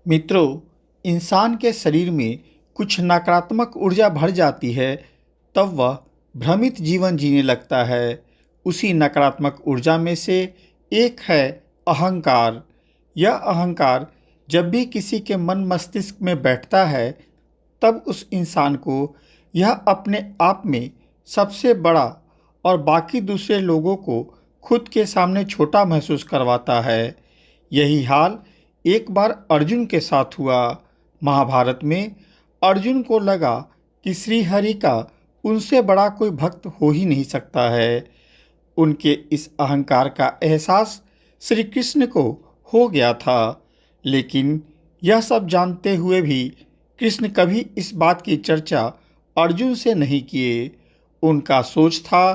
मित्रों, इंसान के शरीर में कुछ नकारात्मक ऊर्जा भर जाती है, तब वह भ्रमित जीवन जीने लगता है। उसी नकारात्मक ऊर्जा में से एक है अहंकार। यह अहंकार जब भी किसी के मन मस्तिष्क में बैठता है, तब उस इंसान को यह अपने आप में सबसे बड़ा और बाकी दूसरे लोगों को खुद के सामने छोटा महसूस करवाता है। यही हाल एक बार अर्जुन के साथ हुआ। महाभारत में अर्जुन को लगा कि श्रीहरि का उनसे बड़ा कोई भक्त हो ही नहीं सकता है। उनके इस अहंकार का एहसास श्री कृष्ण को हो गया था, लेकिन यह सब जानते हुए भी कृष्ण कभी इस बात की चर्चा अर्जुन से नहीं किए। उनका सोच था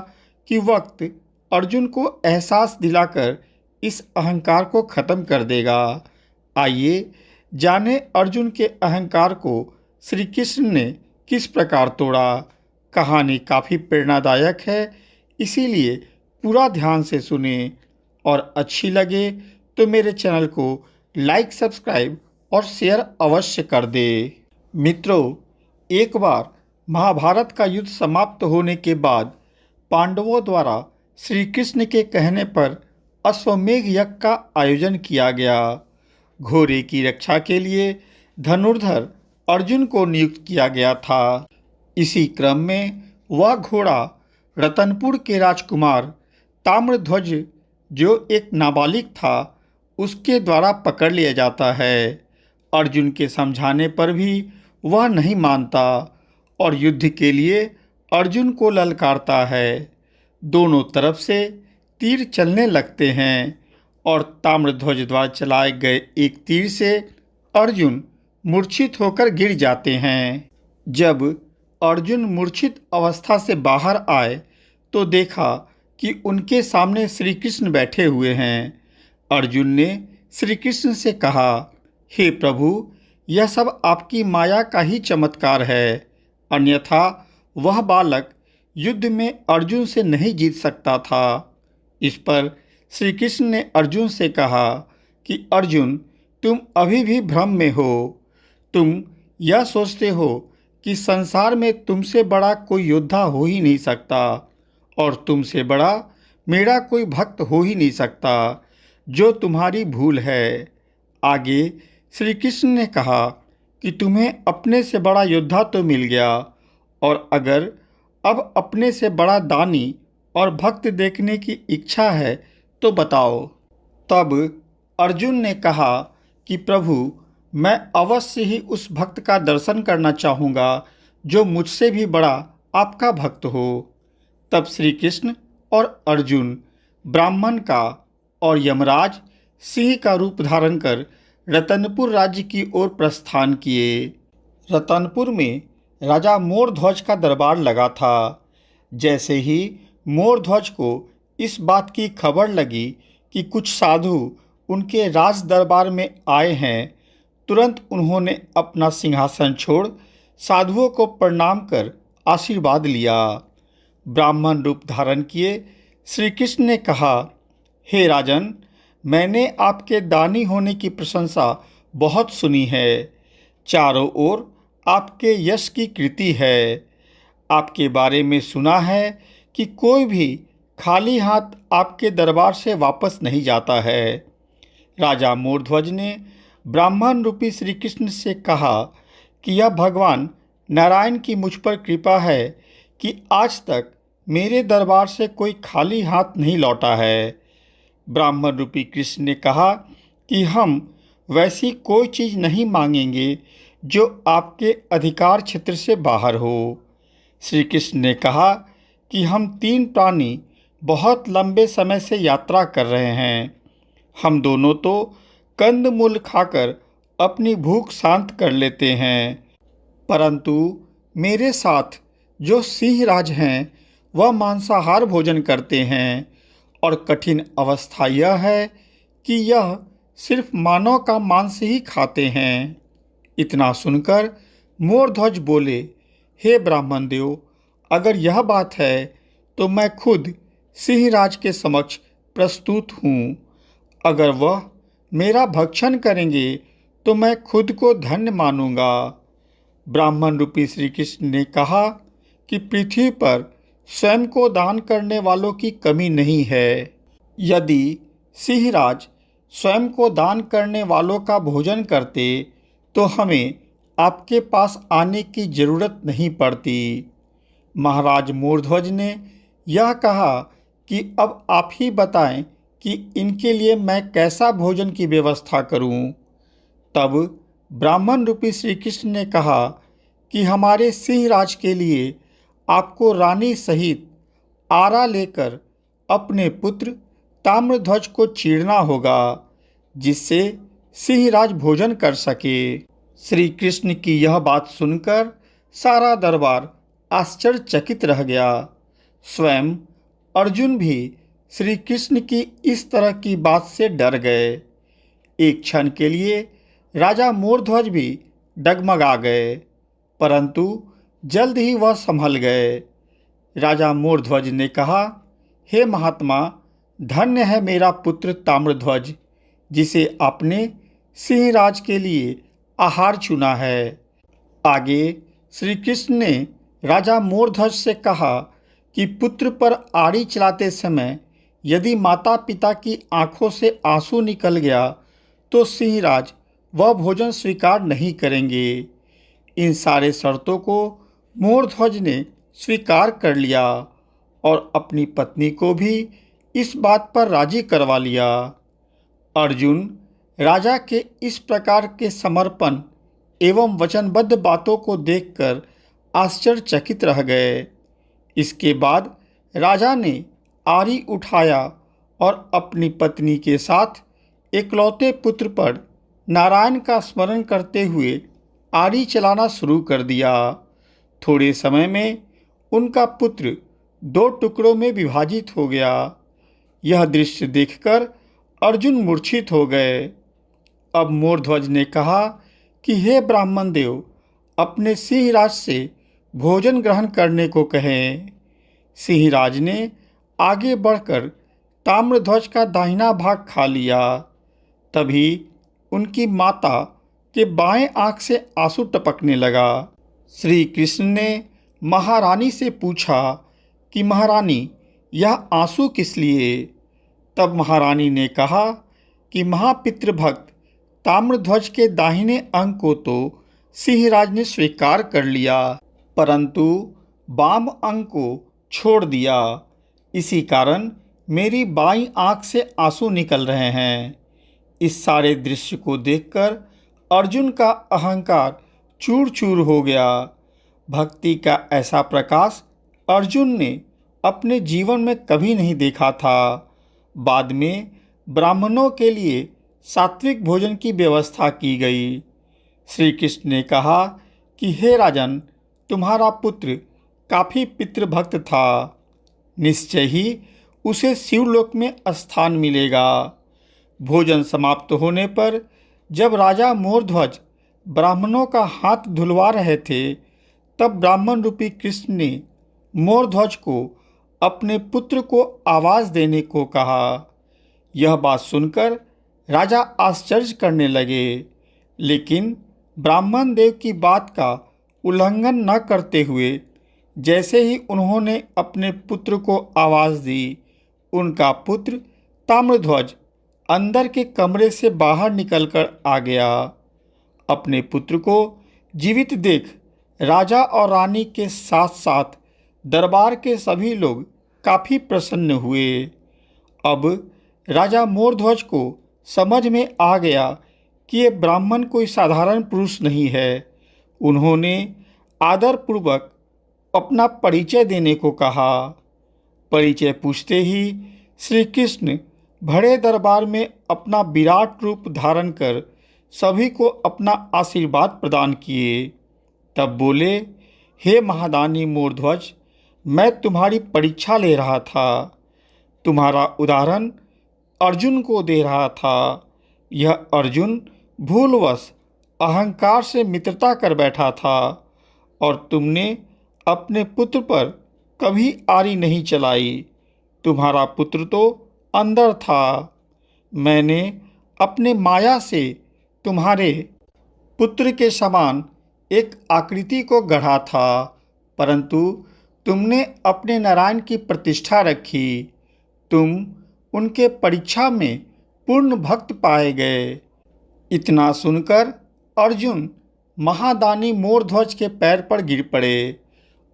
कि वक्त अर्जुन को एहसास दिलाकर इस अहंकार को खत्म कर देगा। आइए जाने अर्जुन के अहंकार को श्री कृष्ण ने किस प्रकार तोड़ा। कहानी काफ़ी प्रेरणादायक है, इसीलिए पूरा ध्यान से सुने और अच्छी लगे तो मेरे चैनल को लाइक, सब्सक्राइब और शेयर अवश्य कर दे। मित्रों, एक बार महाभारत का युद्ध समाप्त होने के बाद पांडवों द्वारा श्री कृष्ण के कहने पर अश्वमेध यज्ञ का आयोजन किया गया। घोड़े की रक्षा के लिए धनुर्धर अर्जुन को नियुक्त किया गया था। इसी क्रम में वह घोड़ा रतनपुर के राजकुमार ताम्रध्वज, जो एक नाबालिग था, उसके द्वारा पकड़ लिया जाता है। अर्जुन के समझाने पर भी वह नहीं मानता और युद्ध के लिए अर्जुन को ललकारता है। दोनों तरफ से तीर चलने लगते हैं और ताम्रध्वज द्वारा चलाए गए एक तीर से अर्जुन मूर्छित होकर गिर जाते हैं। जब अर्जुन मूर्छित अवस्था से बाहर आए तो देखा कि उनके सामने श्री कृष्ण बैठे हुए हैं। अर्जुन ने श्री कृष्ण से कहा, हे प्रभु, यह सब आपकी माया का ही चमत्कार है, अन्यथा वह बालक युद्ध में अर्जुन से नहीं जीत सकता था। इस पर श्री कृष्ण ने अर्जुन से कहा कि अर्जुन, तुम अभी भी भ्रम में हो। तुम यह सोचते हो कि संसार में तुमसे बड़ा कोई योद्धा हो ही नहीं सकता और तुमसे बड़ा मेरा कोई भक्त हो ही नहीं सकता, जो तुम्हारी भूल है। आगे श्री कृष्ण ने कहा कि तुम्हें अपने से बड़ा योद्धा तो मिल गया, और अगर अब अपने से बड़ा दानी और भक्त देखने की इच्छा है तो बताओ। तब अर्जुन ने कहा कि प्रभु, मैं अवश्य ही उस भक्त का दर्शन करना चाहूँगा जो मुझसे भी बड़ा आपका भक्त हो। तब श्री कृष्ण और अर्जुन ब्राह्मण का और यमराज सिंह का रूप धारण कर रतनपुर राज्य की ओर प्रस्थान किए। रतनपुर में राजा मोरध्वज का दरबार लगा था। जैसे ही मोरध्वज को इस बात की खबर लगी कि कुछ साधु उनके राज दरबार में आए हैं, तुरंत उन्होंने अपना सिंहासन छोड़ साधुओं को प्रणाम कर आशीर्वाद लिया। ब्राह्मण रूप धारण किए श्री कृष्ण ने कहा, हे राजन, मैंने आपके दानी होने की प्रशंसा बहुत सुनी है। चारों ओर आपके यश की कृति है। आपके बारे में सुना है कि कोई भी खाली हाथ आपके दरबार से वापस नहीं जाता है। राजा मोरध्वज ने ब्राह्मण रूपी श्री कृष्ण से कहा कि यह भगवान नारायण की मुझ पर कृपा है कि आज तक मेरे दरबार से कोई खाली हाथ नहीं लौटा है। ब्राह्मण रूपी कृष्ण ने कहा कि हम वैसी कोई चीज़ नहीं मांगेंगे जो आपके अधिकार क्षेत्र से बाहर हो। श्री कृष्ण ने कहा कि हम तीन प्राणी बहुत लंबे समय से यात्रा कर रहे हैं। हम दोनों तो कंदमूल खाकर अपनी भूख शांत कर लेते हैं, परंतु मेरे साथ जो सिंह राज हैं वह मांसाहार भोजन करते हैं, और कठिन अवस्था यह है कि यह सिर्फ मानव का मांस ही खाते हैं। इतना सुनकर मोरध्वज बोले, हे ब्राह्मण देव, अगर यह बात है तो मैं खुद सिंहराज के समक्ष प्रस्तुत हूँ। अगर वह मेरा भक्षण करेंगे तो मैं खुद को धन्य मानूंगा। ब्राह्मण रूपी श्री कृष्ण ने कहा कि पृथ्वी पर स्वयं को दान करने वालों की कमी नहीं है। यदि सिंहराज स्वयं को दान करने वालों का भोजन करते तो हमें आपके पास आने की जरूरत नहीं पड़ती। महाराज मोरध्वज ने यह कहा कि अब आप ही बताएं कि इनके लिए मैं कैसा भोजन की व्यवस्था करूं। तब ब्राह्मण रूपी श्री कृष्ण ने कहा कि हमारे सिंहराज के लिए आपको रानी सहित आरा लेकर अपने पुत्र ताम्रध्वज को चीरना होगा, जिससे सिंहराज भोजन कर सके। श्री कृष्ण की यह बात सुनकर सारा दरबार आश्चर्यचकित रह गया। स्वयं अर्जुन भी श्री कृष्ण की इस तरह की बात से डर गए। एक क्षण के लिए राजा मोरध्वज भी डगमगा गए, परंतु जल्द ही वह संभल गए। राजा मोरध्वज ने कहा, हे महात्मा, धन्य है मेरा पुत्र ताम्रध्वज, जिसे आपने सिंहराज के लिए आहार चुना है। आगे श्री कृष्ण ने राजा मोरध्वज से कहा कि पुत्र पर आड़ी चलाते समय यदि माता पिता की आंखों से आंसू निकल गया तो सिंहराज वह भोजन स्वीकार नहीं करेंगे। इन सारे शर्तों को मोरध्वज ने स्वीकार कर लिया और अपनी पत्नी को भी इस बात पर राजी करवा लिया। अर्जुन राजा के इस प्रकार के समर्पण एवं वचनबद्ध बातों को देखकर आश्चर्यचकित रह गए। इसके बाद राजा ने आरी उठाया और अपनी पत्नी के साथ एकलौते पुत्र पर नारायण का स्मरण करते हुए आरी चलाना शुरू कर दिया। थोड़े समय में उनका पुत्र 2 टुकड़ों में विभाजित हो गया। यह दृश्य देखकर अर्जुन मूर्छित हो गए। अब मोरध्वज ने कहा कि हे ब्राह्मण देव, अपने सिंहराज से भोजन ग्रहण करने को कहें। सिंहराज ने आगे बढ़कर ताम्रध्वज का दाहिना भाग खा लिया। तभी उनकी माता के बाएं आंख से आंसू टपकने लगा। श्री कृष्ण ने महारानी से पूछा कि महारानी, यह आंसू किस लिए? तब महारानी ने कहा कि महापितृ भक्त ताम्रध्वज के दाहिने अंग को तो सिंहराज ने स्वीकार कर लिया, परंतु वाम अंग को छोड़ दिया। इसी कारण मेरी बाईं आंख से आंसू निकल रहे हैं। इस सारे दृश्य को देखकर अर्जुन का अहंकार चूर चूर हो गया। भक्ति का ऐसा प्रकाश अर्जुन ने अपने जीवन में कभी नहीं देखा था। बाद में ब्राह्मणों के लिए सात्विक भोजन की व्यवस्था की गई। श्री कृष्ण ने कहा कि हे राजन, तुम्हारा पुत्र काफ़ी पितृभक्त था। निश्चय ही उसे शिवलोक में स्थान मिलेगा। भोजन समाप्त होने पर जब राजा मोरध्वज ब्राह्मणों का हाथ धुलवा रहे थे, तब ब्राह्मण रूपी कृष्ण ने मोरध्वज को अपने पुत्र को आवाज़ देने को कहा। यह बात सुनकर राजा आश्चर्य करने लगे, लेकिन ब्राह्मण देव की बात का उल्लंघन न करते हुए जैसे ही उन्होंने अपने पुत्र को आवाज़ दी, उनका पुत्र ताम्रध्वज अंदर के कमरे से बाहर निकलकर आ गया। अपने पुत्र को जीवित देख राजा और रानी के साथ साथ दरबार के सभी लोग काफ़ी प्रसन्न हुए। अब राजा मोरध्वज को समझ में आ गया कि ये ब्राह्मण कोई साधारण पुरुष नहीं है। उन्होंने आदरपूर्वक अपना परिचय देने को कहा। परिचय पूछते ही श्री कृष्ण बड़े दरबार में अपना विराट रूप धारण कर सभी को अपना आशीर्वाद प्रदान किए। तब बोले, हे महादानी मोरध्वज, मैं तुम्हारी परीक्षा ले रहा था। तुम्हारा उदाहरण अर्जुन को दे रहा था। यह अर्जुन भूलवश अहंकार से मित्रता कर बैठा था और तुमने अपने पुत्र पर कभी आरी नहीं चलाई। तुम्हारा पुत्र तो अंदर था। मैंने अपने माया से तुम्हारे पुत्र के समान एक आकृति को गढ़ा था, परंतु तुमने अपने नारायण की प्रतिष्ठा रखी। तुम उनके परीक्षा में पूर्ण भक्त पाए गए। इतना सुनकर अर्जुन महादानी मोरध्वज के पैर पर गिर पड़े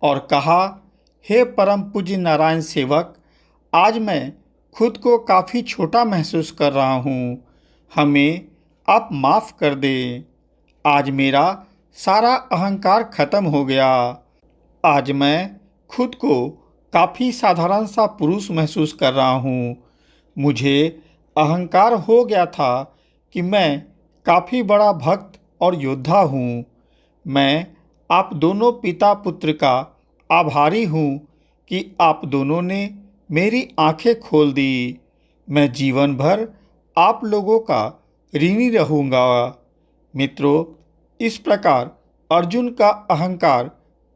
और कहा, हे परम पूज्य नारायण सेवक, आज मैं खुद को काफ़ी छोटा महसूस कर रहा हूँ। हमें आप माफ़ कर दें। आज मेरा सारा अहंकार खत्म हो गया। आज मैं खुद को काफ़ी साधारण सा पुरुष महसूस कर रहा हूँ। मुझे अहंकार हो गया था कि मैं काफ़ी बड़ा भक्त और योद्धा हूँ। मैं आप दोनों पिता पुत्र का आभारी हूँ कि आप दोनों ने मेरी आंखें खोल दी। मैं जीवन भर आप लोगों का ऋणी रहूँगा। मित्रों, इस प्रकार अर्जुन का अहंकार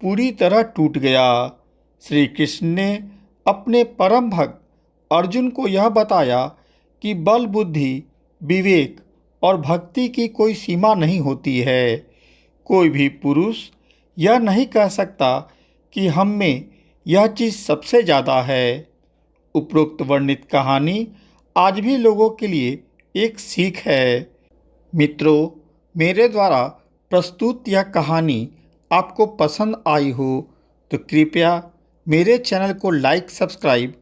पूरी तरह टूट गया। श्री कृष्ण ने अपने परम भक्त अर्जुन को यह बताया कि बल, बुद्धि, विवेक और भक्ति की कोई सीमा नहीं होती है। कोई भी पुरुष यह नहीं कह सकता कि हम में यह चीज़ सबसे ज़्यादा है। उपरोक्त वर्णित कहानी आज भी लोगों के लिए एक सीख है। मित्रों, मेरे द्वारा प्रस्तुत यह कहानी आपको पसंद आई हो तो कृपया मेरे चैनल को लाइक, सब्सक्राइब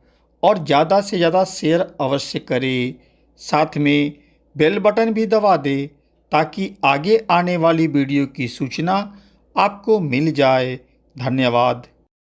और ज़्यादा से ज़्यादा शेयर अवश्य करें। साथ में बेल बटन भी दबा दें ताकि आगे आने वाली वीडियो की सूचना आपको मिल जाए। धन्यवाद।